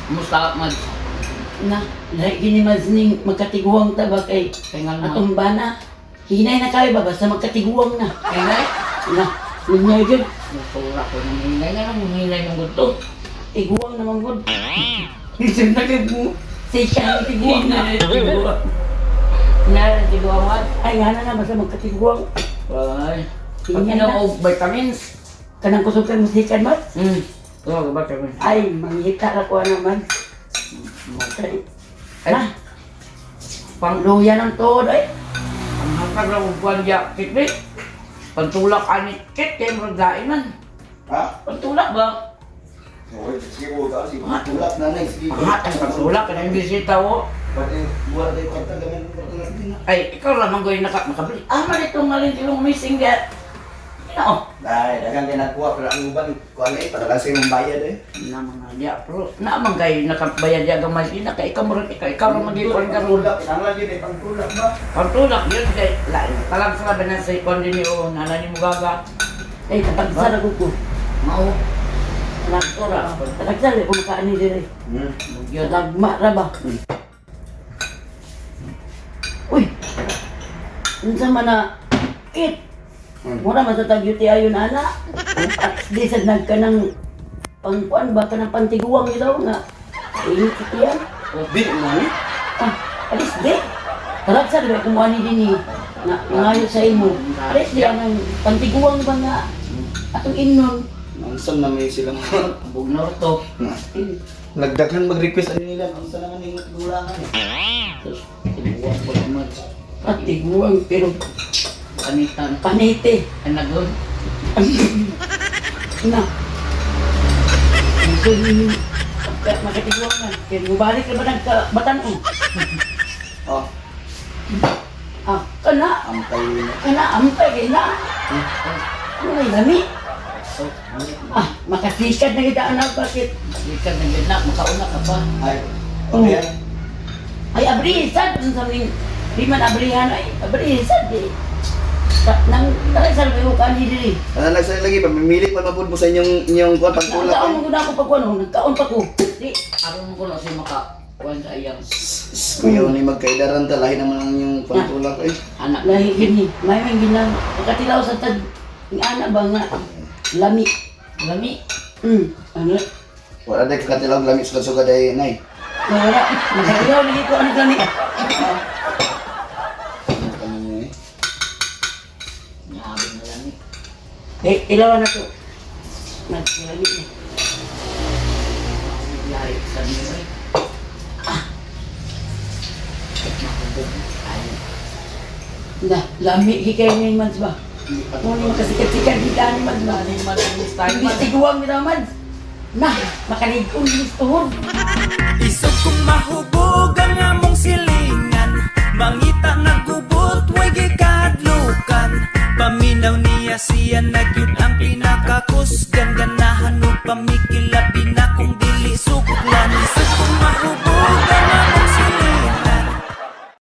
Musta Mads? Na, lahi gini Mads ning magkatiguang ta ba kay Tingal mo. atong bana. Hinay na kayo ba basta magkatiguang na. Hinay? Na, lunya jud. Nasura ko ng hinay nga lang, hinay ng gusto. Tiguang naman gud. Isip na kay mo. Say siya tiguang na. Hinay ng tiguang Mads. Ay nga na basta magkatiguang. Ay. Pag Hinay inom na. ko vitamins. Kanang kusog kay musikan Mads. Oo, vitamins. Ay, manghita ra ko naman. Kay Ay, na, pangluya ng todo ay. ang hatag lang kong buwan diya, kit pantulak anit kit, kaya murag lain man. Ha? Pantulak ba? Oo, sige po ka. Sige, tulak na na. Sige. Ang pantulak, kaya yung bisita ko. Pati buwan tayo kwarta, gamit kwarta natin na. Ay, ikaw lang ang nakabili. Man itong malin ilong missing that. Ano? Dahil, dagang ginagawa, pero ang uban, kuha na eh, padala sa imong bayad eh. Naman nga diya, pero naman kayo nakabayad diya gamay sila, kaya ikaw murag ikaw lang mag-ipon ka ron. Tulak, ang lagi na pangtulak ba? Pantulak yun, kaya lain. Talang sa laban na sa ikon din yun, nana ni mo gaga. Ay, tapagsara ko ko. Mao. Naktora. Tapagsara ko makaani dire. Yun. Lagma ra ba? Uy. Unsa man na kit? Mura matatag UTI yun ana. At di sad nagkanang pangkuan ba kanang pantiguang daw nga. Ay, kitiyan. Di mo ni? Ah, alis di. Tarap sa diba kumuha ni din na ngayo sa imo. Alis di ang pantiguang ba nga atong inon. Nansam na may silang Bugnor to. nagdaghan mag-request ani nila, unsa naman ning gulangan eh. Tapos, tinuwag ko naman. Pantiguang pero Panitan. panite. Ay nagun. Na. Ito yung makatiguang na. Kaya mubalik na ba nagkabatan o? Oh, Ah, kana. ampay Kana, ampay na. na. Ano may lami? Ah, makasikat na kita anak bakit? Ikan na gina, makauna ka pa. Ay, okay yan. Ay, abrisan. Ang sabi, di man abrihan ay abrisan. Di. Nang talasal may ukan diri. Ano lang lagi, pamimili pa mabud mo sa inyong kuha pagtulak. Nagkaon mo guna ako pa kuno, nagkaon pa ko. Di. Aron mo ko na si maka. Kuhan sa iyang Kuya ni magkaidaran ta, lahi naman ang inyong pagtulak eh. anak. Lahi gini. May ginang makatilaw sa tag. Ang ana ba nga? Lami. Lami. Ano? Wala day kakatilaw lamig sugad-sugad ay nay. Wala. Nakatilaw lagi ko ano lami. Ano mo eh? Nahabing na lami. Eh, ilawan na to. Naglalami na. Lari sa nila. Na, lami hikay ni Mads ba? Ano ni makasikat-sikat di ka ni Mads ba? Lari madalis tayo. Hindi tiguang ni Mads. Na, makaligong listuhon. Isog kong mahubog ang among silingan, mangita nagubot, way gikahadlukan. Paminaw niya siya, nagyud ang pinakakusgan.